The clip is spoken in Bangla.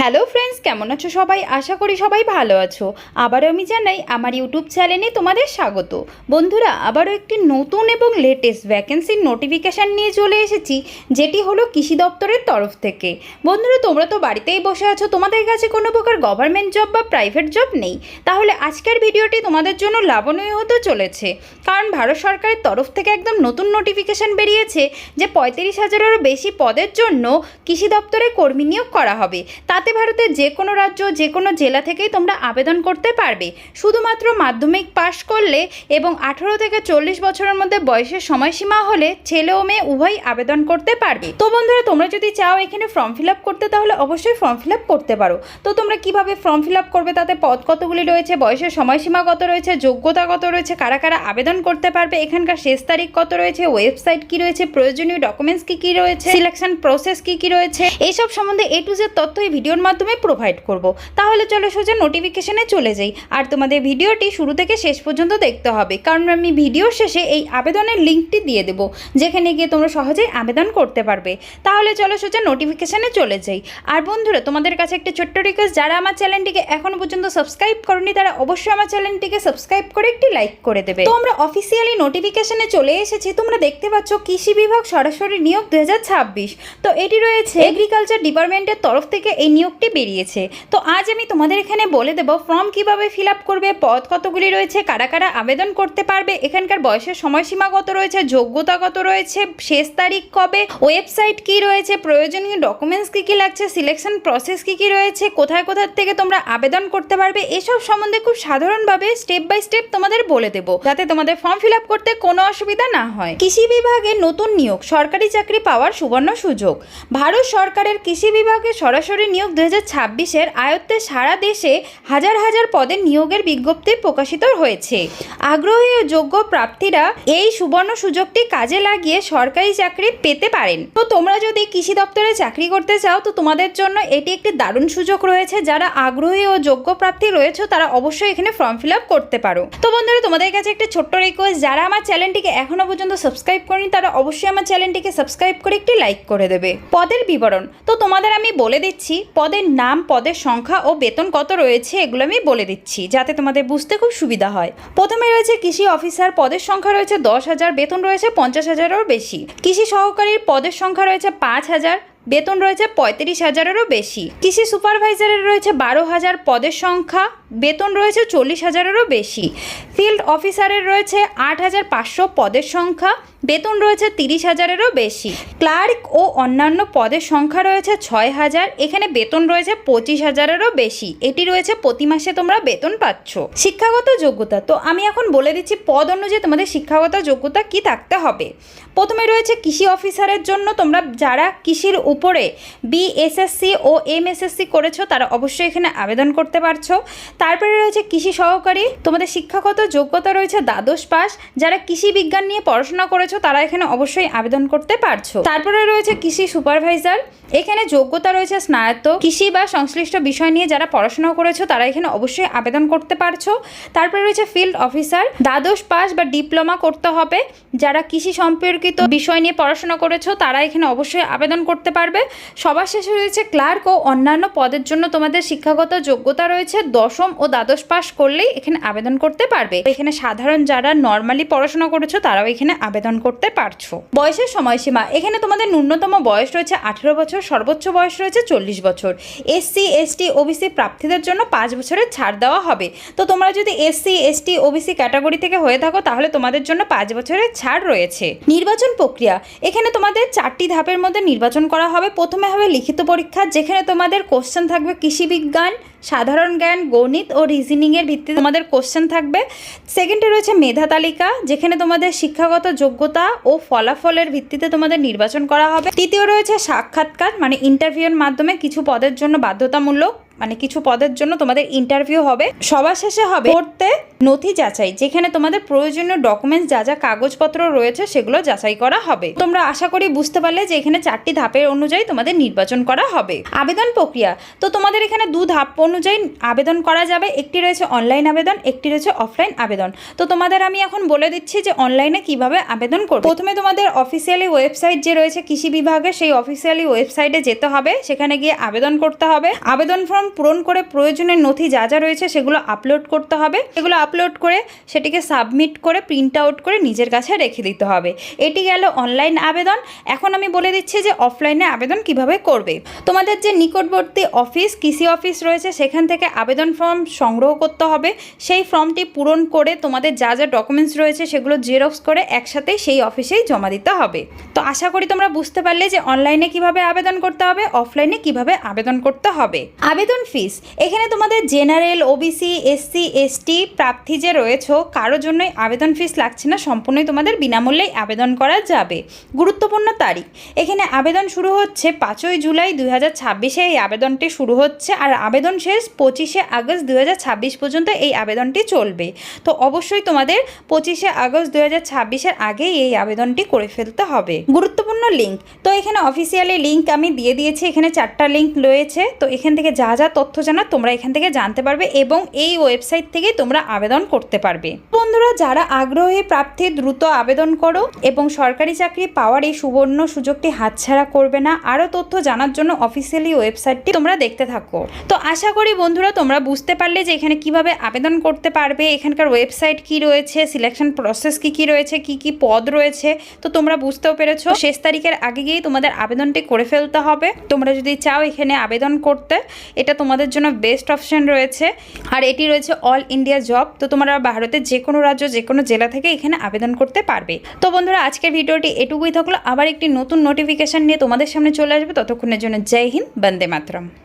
হ্যালো ফ্রেন্ডস, কেমন আছো সবাই? আশা করি সবাই ভালো আছো। আবারও আমি জানাই আমার ইউটিউব চ্যানেলে তোমাদের স্বাগত। বন্ধুরা, আবারও একটি নতুন এবং লেটেস্ট ভ্যাকেন্সির নোটিফিকেশান নিয়ে চলে এসেছি, যেটি হলো কৃষি দপ্তরের তরফ থেকে। বন্ধুরা, তোমরা তো বাড়িতেই বসে আছো, তোমাদের কাছে কোনো প্রকার গভর্নমেন্ট জব বা প্রাইভেট জব নেই, তাহলে আজকের ভিডিওটি তোমাদের জন্য লাভনীয় হতে চলেছে। কারণ ভারত সরকারের তরফ থেকে একদম নতুন নোটিফিকেশান বেরিয়েছে যে 35,000-এরও বেশি পদের জন্য কৃষি দপ্তরে কর্মী নিয়োগ করা হবে। তাতে ভারতের যে কোনো রাজ্য, যে কোনো জেলা থেকেই তোমরা আবেদন করতে পারবে। শুধুমাত্র মাধ্যমিক পাশ করলে এবং 18 থেকে 40 বছরের মধ্যে বয়সের সময়সীমা হলে ছেলে ও মেয়ে উভয়ই আবেদন করতে পারবে। তো বন্ধুরা, তোমরা যদি চাও এখানে ফর্ম ফিল আপ করতে, তাহলে অবশ্যই ফর্ম ফিল আপ করতে পারো। তো তোমরা কিভাবে ফর্ম ফিল আপ করবে, তাতে পদ কতগুলি রয়েছে, বয়সের সময়সীমা কত রয়েছে, যোগ্যতা কত রয়েছে, কারা কারা আবেদন করতে পারবে, এখানকার শেষ তারিখ কত রয়েছে, ওয়েবসাইট কি রয়েছে, প্রয়োজনীয় ডকুমেন্টস কি কি রয়েছে, সিলেকশন প্রসেস কি কি রয়েছে, এইসব সম্বন্ধে A to Z তথ্য এই ভিডিওর মাধ্যমে প্রোভাইড করব। তাহলে চলো সোজা নোটিফিকেশনে চলে যাই। আর তোমাদের ভিডিওটি শুরু থেকে শেষ পর্যন্ত দেখতে হবে, কারণ আমি ভিডিওর শেষে এই আবেদনের লিঙ্কটি দিয়ে দেবো, যেখানে গিয়ে তোমরা সহজেই আবেদন করতে পারবে। তাহলে চলো সোজা নোটিফিকেশনে চলে যাই। আর বন্ধুরা, তোমাদের কাছে একটা ছোট্ট রিকোয়েস্ট, যারা আমার চ্যানেলটিকে এখনো পর্যন্ত সাবস্ক্রাইব করনি, তারা অবশ্যই আমার চ্যানেলটিকে সাবস্ক্রাইব করে একটি লাইক করে দেবে। তো আমরা অফিসিয়ালি নোটিফিকেশনে চলে এসেছি। তোমরা দেখতে পাচ্ছ কৃষি বিভাগ সরাসরি নিয়োগ 2026। তো এটি রয়েছে এগ্রিকালচার ডিপার্টমেন্টের তরফ থেকে এই নিয়োগটি বেরিয়েছে। তো আজ আমি তোমাদের এখানে বলে দেবো ফর্ম কিভাবে ফিল আপ করবে, পদ কতগুলি রয়েছে, কারা কারা আবেদন করতে পারবে, এখানকার বয়সের সময়সীমা কত রয়েছে, যোগ্যতা কত রয়েছে, শেষ তারিখ কবে, ওয়েবসাইট কি রয়েছে, প্রয়োজনীয় ডকুমেন্টস কি কি লাগছে, সিলেকশন প্রসেস কি কি রয়েছে, কোথায় কোথায় থেকে তোমরা আবেদন করতে পারবে, এসব সম্বন্ধে খুব সাধারণভাবে স্টেপ বাই স্টেপ তোমাদের বলে দেবো, যাতে তোমাদের ফর্ম ফিল আপ করতে কোনো অসুবিধা না হয়। কৃষি বিভাগে নতুন নিয়োগ, সরকারি চাকরি পাওয়ার সুবর্ণ সুযোগ। ভারত সরকারের কৃষি বিভাগে সরাসরি নিয়োগ 2026-এর আয়ত্তে সারা দেশে হাজার হাজার পদের নিয়োগের বিজ্ঞপ্তি প্রকাশিত হয়েছে। আগ্রহী ও যোগ্য প্রার্থীরা এই সুবর্ণ সুযোগটি কাজে লাগিয়ে সরকারি চাকরি পেতে পারেন। তো তোমরা যদি কৃষি দপ্তরে চাকরি করতে চাও, তো তোমাদের জন্য এটি একটি দারুণ সুযোগ রয়েছে। যারা আগ্রহী ও যোগ্য প্রার্থী রয়েছে, তারা অবশ্যই এখানে ফর্ম ফিল আপ করতে পারো। তো বন্ধুরা, তোমাদের কাছে একটা ছোট্ট রিকোয়েস্ট, যারা আমার চ্যানেলটিকে এখনো পর্যন্ত সাবস্ক্রাইব করেনি, তারা অবশ্যই আমার চ্যানেলটিকে সাবস্ক্রাইব করে একটি লাইক করে দেবে। পদের বিবরণ তো তোমাদের আমি বলে দিচ্ছি, পদের নাম, পদের সংখ্যা ও বেতন কত রয়েছে এগুলো আমি বলে দিচ্ছি, যাতে তোমাদের বুঝতে খুব সুবিধা হয়। প্রথমে রয়েছে কৃষি অফিসার, পদের সংখ্যা রয়েছে 10,000, বেতন রয়েছে 50,000-এরও বেশি। কৃষি সহকারীর পদের সংখ্যা রয়েছে 5,000, বেতন রয়েছে 35,000-এরও বেশি। কৃষি সুপারভাইজারের রয়েছে 12,000, পদের সংখ্যা, বেতন রয়েছে 40,000-এরও বেশি। ফিল্ড অফিসারের রয়েছে 8,500, পদের সংখ্যা, বেতন রয়েছে 30,000-এরও বেশি। ক্লার্ক ও অন্যান্য পদের সংখ্যা রয়েছে 6,000, এখানে বেতন রয়েছে 25,000-এরও বেশি। এটি রয়েছে প্রতি মাসে তোমরা বেতন পাচ্ছ। শিক্ষাগত যোগ্যতা তো আমি এখন বলে দিচ্ছি পদ অনুযায়ী তোমাদের শিক্ষাগত যোগ্যতা কি থাকতে হবে। প্রথমে রয়েছে কৃষি অফিসারের জন্য তোমরা যারা কৃষির উপরে BSSC ও MSSC করেছো, তারা অবশ্যই এখানে আবেদন করতে পারছো। তারপরে রয়েছে কৃষি সহকারী, তোমাদের শিক্ষাগত যোগ্যতা রয়েছে দ্বাদশ পাস। যারা কৃষি বিজ্ঞান নিয়ে পড়াশোনা করেছো, তারা এখানে অবশ্যই আবেদন করতে পারছো। তারপরে রয়েছে কৃষি সুপারভাইজার, এখানে যোগ্যতা রয়েছে স্নাতক। কৃষি বা সংশ্লিষ্ট বিষয় নিয়ে যারা পড়াশোনা করেছো, তারা এখানে অবশ্যই আবেদন করতে পারছো। তারপরে রয়েছে ফিল্ড অফিসার, দ্বাদশ পাস বা ডিপ্লোমা করতে হবে। যারা কৃষি সম্পর্কিত বিষয় নিয়ে পড়াশোনা করেছো, তারা এখানে অবশ্যই আবেদন করতে পারবে। সবার শেষে রয়েছে ক্লার্ক ও অন্যান্য পদের জন্য তোমাদের শিক্ষাগত যোগ্যতা রয়েছে দশম ও দ্বাদশ পাস করলেই এখানে আবেদন করতে পারবে। এখানে সাধারণ যারা নর্মালি পড়াশোনা করেছো, তারাও এখানে আবেদন করতে পারছো। বয়সের সময়সীমা, এখানে তোমাদের ন্যূনতম বয়স রয়েছে 18 বছর, সর্বোচ্চ বয়স রয়েছে 40 বছর। SC ST OBC প্রার্থীদের জন্য 5 বছরের ছাড় দেওয়া হবে। তো তোমরা যদি SC ST OBC ক্যাটাগরি থেকে হয়ে থাকো, তাহলে তোমাদের জন্য 5 বছরের ছাড় রয়েছে। নির্বাচন প্রক্রিয়া, এখানে তোমাদের 4টি ধাপের মধ্যে নির্বাচন করা হবে। প্রথমে হবে লিখিত পরীক্ষা, যেখানে তোমাদের কোশ্চেন থাকবে কৃষি বিজ্ঞান, সাধারণ জ্ঞান, গণিত ও রিজনিংয়ের ভিত্তিতে তোমাদের কোশ্চেন থাকবে। সেকেন্ডে রয়েছে মেধা তালিকা, যেখানে তোমাদের শিক্ষাগত যোগ্যতা ও ফলাফলের ভিত্তিতে তোমাদের নির্বাচন করা হবে। তৃতীয় রয়েছে সাক্ষাৎকার, মানে ইন্টারভিউর মাধ্যমে কিছু পদের জন্য বাধ্যতামূলক, মানে কিছু পদের জন্য তোমাদের ইন্টারভিউ হবে। সবার শেষে হবে পড়তে নথি যাচাই, যেখানে তোমাদের প্রয়োজনীয় ডকুমেন্টস যা যা কাগজপত্র রয়েছে সেগুলো যাচাই করা হবে। তোমরা আশা করি বুঝতে পারলে যে এখানে 4টি ধাপের অনুযায়ী তোমাদের নির্বাচন করা হবে। আবেদন প্রক্রিয়া তো তোমাদের এখানে 2 ধাপ অনুযায়ী আবেদন করা যাবে। একটি রয়েছে অনলাইন আবেদন, একটি রয়েছে অফলাইন আবেদন। তো তোমাদের আমি এখন বলে দিচ্ছি যে অনলাইনে কিভাবে আবেদন করবে। প্রথমে তোমাদের অফিসিয়ালি ওয়েবসাইট যে রয়েছে কৃষি বিভাগের, সেই অফিসিয়ালি ওয়েবসাইটে যেতে হবে, সেখানে গিয়ে আবেদন করতে হবে। আবেদন ফর্ম পূরণ করে প্রয়োজনীয় নথি যা যা রয়েছে সেগুলো আপলোড করতে হবে। এগুলো আপলোড করে সেটিকে সাবমিট করে প্রিন্ট আউট করে নিজের কাছে রেখে দিতে হবে। এটি গেল অনলাইন আবেদন। এখন আমি বলে দিচ্ছি যে অফলাইনে আবেদন কিভাবে করবে। তোমাদের যে নিকটবর্তী অফিস, কৃষি অফিস রয়েছে, সেখান থেকে আবেদন ফর্ম সংগ্রহ করতে হবে। সেই ফর্মটি পূরণ করে তোমাদের যা যা ডকুমেন্টস রয়েছে সেগুলো জেরক্স করে একসাথে সেই অফিসেই জমা দিতে হবে। তো আশা করি তোমরা বুঝতে পারলে যে অনলাইনে কিভাবে আবেদন করতে হবে, অফলাইনে কিভাবে আবেদন করতে হবে। আবেদন ফিস, এখানে তোমাদের জেনারেল, ওবিসি, এসসি, এসটি প্রার্থী যে রয়েছে কারোর জন্যই আবেদন ফিস লাগছে না, সম্পূর্ণই তোমাদের বিনামূল্যেই আবেদন করা যাবে। গুরুত্বপূর্ণ তারিখ, এখানে আবেদন শুরু হচ্ছে 5ই জুলাই 2026 এই আবেদনটি শুরু হচ্ছে, আর আবেদন শেষ 25শে আগস্ট 2026 পর্যন্ত এই আবেদনটি চলবে। তো অবশ্যই তোমাদের 25শে আগস্ট 2026-এর আগেই এই আবেদনটি করে ফেলতে হবে। গুরুত্বপূর্ণ লিঙ্ক, তো এখানে অফিসিয়ালি লিঙ্ক আমি দিয়ে দিয়েছি। এখানে 4টা লিঙ্ক রয়েছে। তো এখান থেকে যা যা তথ্য জানার তোমরা এখান থেকে জানতে পারবে এবং এই ওয়েবসাইট থেকে তোমরা আবেদন করতে পারবে। বন্ধুরা, যারা আগ্রহী প্রার্থী দ্রুত আবেদন করো এবং সরকারি চাকরি পাওয়ার এই সুবর্ণ সুযোগটি হাতছাড়া করবে না। আরও তথ্য জানার জন্য অফিসিয়ালি ওয়েবসাইটটি তোমরা দেখতে থাকো। তো আশা করি বন্ধুরা তোমরা বুঝতে পারলে যে এখানে কিভাবে আবেদন করতে পারবে, এখানকার ওয়েবসাইট কি রয়েছে, সিলেকশন প্রসেস কি রয়েছে, কি পদ রয়েছে। তো তোমরা বুঝতেও পেরেছো। শেষ তারিখের আগে গিয়েই তোমাদের আবেদনটি করে ফেলতে হবে। তোমরা যদি চাও এখানে আবেদন করতে, এটা তোমাদের জন্য বেস্ট অপশন রয়েছে। আর এটি রয়েছে অল ইন্ডিয়া জব। তো তোমরা ভারতের যে কোনো রাজ্য, যে কোনো জেলা থেকে এখানে আবেদন করতে পারবে। তো বন্ধুরা, আজকের ভিডিওটি এটুকুই থাকলো। আবার একটি নতুন নোটিফিকেশন নিয়ে তোমাদের সামনে চলে আসবে। ততক্ষণের জন্য জয় হিন্দ, বন্দে মাতরম।